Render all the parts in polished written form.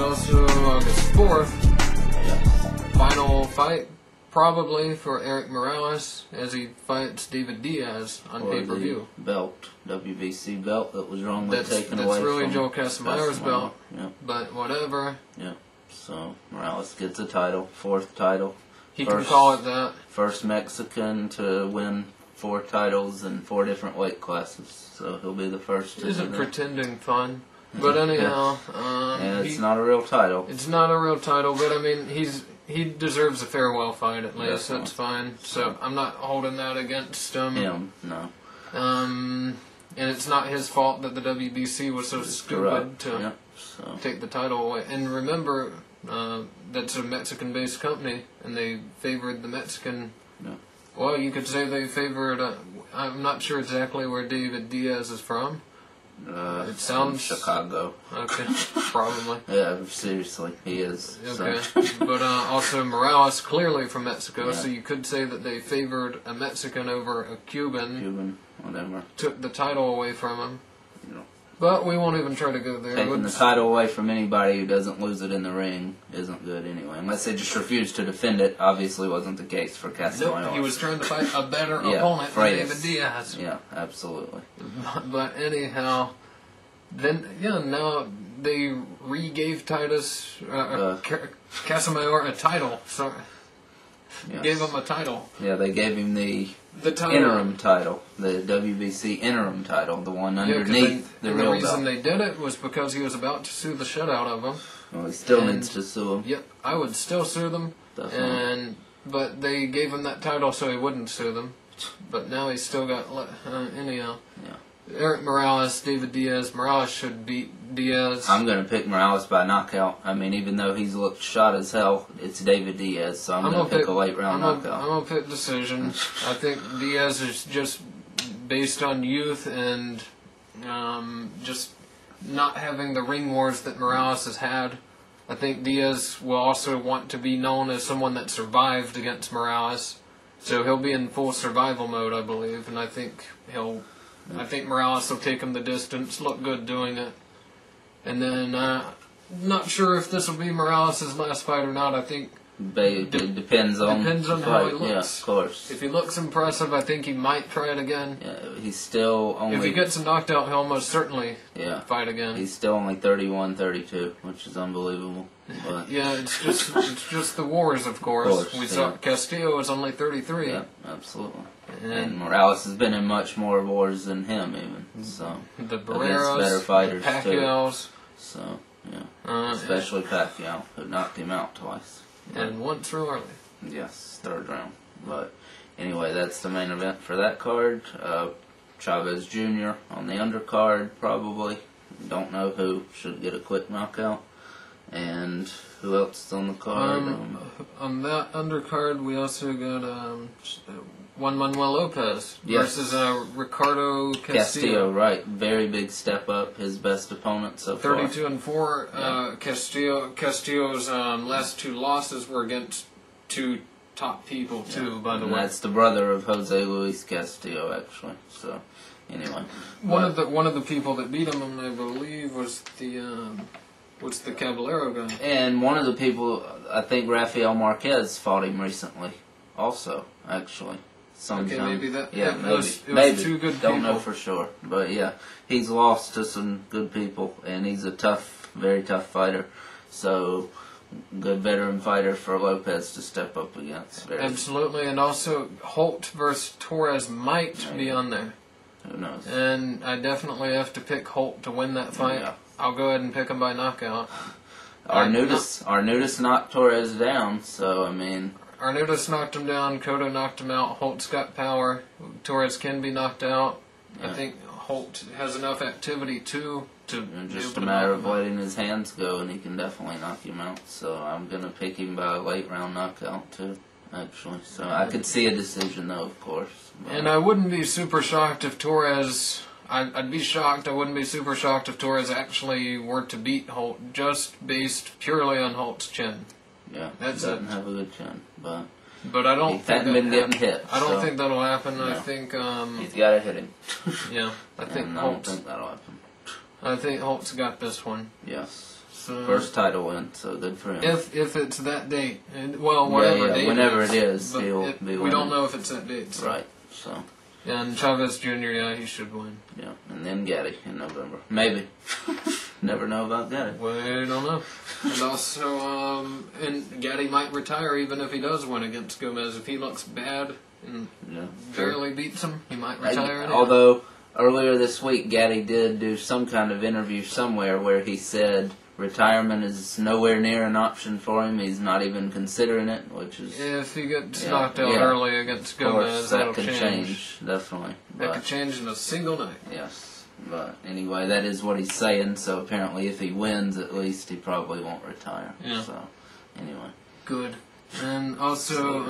also, August 4th, Yes. final fight probably for Eric Morales as he fights David Diaz on pay-per-view. Belt, WBC belt that was wrongly taken away. That's really from Joe Casamayor's belt, Yep. but whatever. Yep. So Morales gets a title, 4th title. He can call it that. First Mexican to win 4 titles in 4 different weight classes. So he'll be the first to Isn't do that. pretending fun. But anyhow, and it's not a real title. It's not a real title, but I mean, he deserves a farewell fight at least. Definitely. That's fine. So I'm not holding that against him. No. And it's not his fault that the WBC was so stupid to take the title away. And remember, that's a Mexican-based company, and they favored the Mexican. Yeah. Well, you could say they favored. I'm not sure exactly where David Diaz is from. It sounds Chicago. Okay, probably. Yeah, seriously, he is. Okay, So. but also Morales clearly from Mexico, so you could say that they favored a Mexican over a Cuban. Whatever. Took the title away from him. You know. But we won't even try to go there. Taking the title away from anybody who doesn't lose it in the ring isn't good anyway. Unless they just refuse to defend it. Obviously wasn't the case for Casamayor. Nope, he was trying to fight a better opponent than David Diaz. Yeah, absolutely. But anyhow, then now they re-gave Casamayor a title. Sorry. Yes. Gave him a title. Yeah, they gave him the title. interim title, the WBC interim title, the one underneath the real belt. The reason they did it was because he was about to sue the shit out of him. Well, he still needs to sue him. Yep, I would still sue them. Definitely. But they gave him that title so he wouldn't sue them. But now he's still got anyhow. Yeah. Eric Morales, David Diaz. Morales should beat Diaz. I'm going to pick Morales by knockout. I mean, even though he's looked shot as hell, it's David Diaz, so I'm going to pick a late round knockout. I'm going to pick decision. I think Diaz is just based on youth and just not having the ring wars that Morales has had. I think Diaz will also want to be known as someone that survived against Morales. So he'll be in full survival mode, I believe, and I think Morales will take him the distance, look good doing it. And then, not sure if this will be Morales' last fight or not. I think it depends on how he looks. Yeah, of course. If he looks impressive, I think he might try it again. Yeah, he's still only... If he gets knocked out, he'll most certainly fight again. He's still only 31, 32, which is unbelievable. But yeah, it's just the wars, of course. We saw Castillo was only 33. Yeah, absolutely. And Morales has been in much more wars than him, even. So the Barreras, better fighters, the Pacquiaos. Too. So yeah, especially Pacquiao, who knocked him out twice. And once real early. Yes, 3rd round. But anyway, that's the main event for that card. Chavez Jr. on the undercard, probably. Don't know who should get a quick knockout. And who else is on the card? On that undercard, we also got Juan Manuel Lopez versus Ricardo Castillo. Right. Very big step up. His best opponent so far. 32-4. Castillo's last 2 losses were against 2 top people too. By the way, that's the brother of Jose Luis Castillo, actually. So anyway, one of the people that beat him, I believe, was the Caballero guy. And one of the people, I think Rafael Marquez fought him recently, also, actually. Sometime. Okay, maybe that. Yeah, it was 2 good people. Don't know for sure, but yeah, he's lost to some good people, and he's a tough, very tough fighter. So, good veteran fighter for Lopez to step up against. Absolutely, and also Holt versus Torres might be on there. Who knows? And I definitely have to pick Holt to win that fight. Yeah. I'll go ahead and pick him by knockout. Arnudis knocked Torres down, so I mean... Arnudis knocked him down, Cotto knocked him out, Holt's got power, Torres can be knocked out. Yeah. I think Holt has enough activity too to... Just a matter of letting his hands go, and he can definitely knock him out. So I'm going to pick him by a late round knockout too, actually. So I could see a decision though, of course. But. And I wouldn't be super shocked if Torres... I'd be shocked. I wouldn't be super shocked if Torres actually were to beat Holt, just based purely on Holt's chin. Yeah, that's doesn't have a good chin, but I don't think hasn't been getting hit. I don't think that'll happen. No. I think he's got to hit him. Yeah, I think I don't think that'll happen. I think Holt's got this one. Yes. So First title win, so good for him. if it's that date, and whatever date, whenever it is, but he'll be winning. we don't know if it's that date. So. Right. So. And Chavez Jr., he should win. Yeah, and then Gaddy in November. Maybe. Never know about Gaddy. We don't know. And also, and Gaddy might retire even if he does win against Gomez. If he looks bad and barely beats him, he might retire. Although, earlier this week, Gaddy did do some kind of interview somewhere where he said retirement is nowhere near an option for him. He's not even considering it, which is... If he gets knocked out early against Gomez, that could change. Definitely. That could change in a single night. Yes. But anyway, that is what he's saying, so apparently if he wins, at least he probably won't retire. Yeah. So, anyway. Good. And also,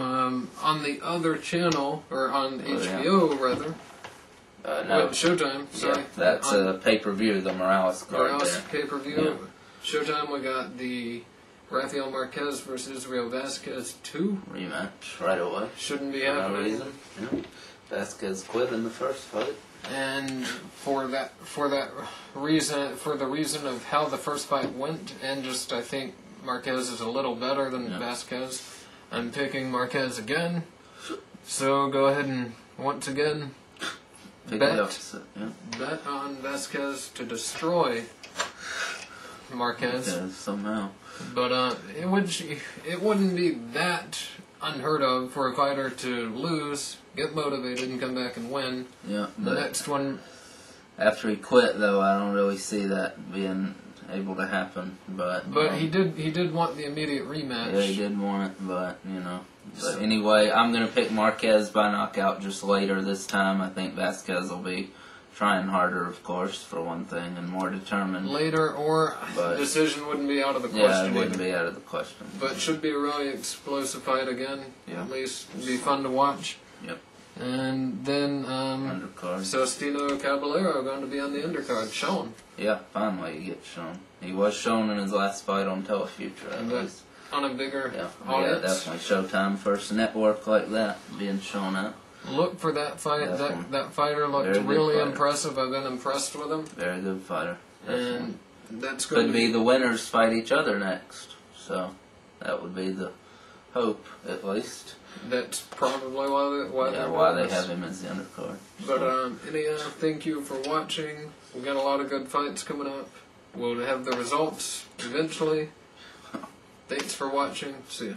on the other channel, or on HBO, rather... no. Showtime, sorry. Yeah, that's a pay-per-view, the Morales card. Morales pay-per-view. Yeah. Showtime, we got the Rafael Marquez versus Israel Vasquez 2. Rematch right away. Shouldn't be For happening. no reason. Yeah. Vasquez quit in the first fight. And for the reason of how the first fight went, and just I think Marquez is a little better than Vasquez, I'm picking Marquez again. So go ahead and once again bet on Vasquez to destroy Marquez. Somehow. But it wouldn't be that unheard of for a fighter to lose, get motivated, and come back and win. Yeah. The next one. After he quit, though, I don't really see that being able to happen. But he did want the immediate rematch. Yeah, he did want it, but But anyway, I'm gonna pick Marquez by knockout just later this time. I think Vasquez will be trying harder, of course, for one thing, and more determined. Later, or decision wouldn't be out of the question. Yeah, it wouldn't be out of the question. But should be a really explosive fight again. Yeah. At least be fun to watch. Yep. And then undercard. Sostino Caballero going to be on the undercard. Sean. Yeah, finally you get shown. He was shown in his last fight on Telefuture, at least. On a bigger Yeah, audience. definitely Showtime first network like that being shown up. Look for that fight. That fighter looked really impressive. I've been impressed with him. Very good fighter. And that's going could be the winners fight each other next. So that would be the hope, at least. That's probably why they have him as the undercard. But anyhow, thank you for watching. We got a lot of good fights coming up. We'll have the results eventually. Thanks for watching. See ya.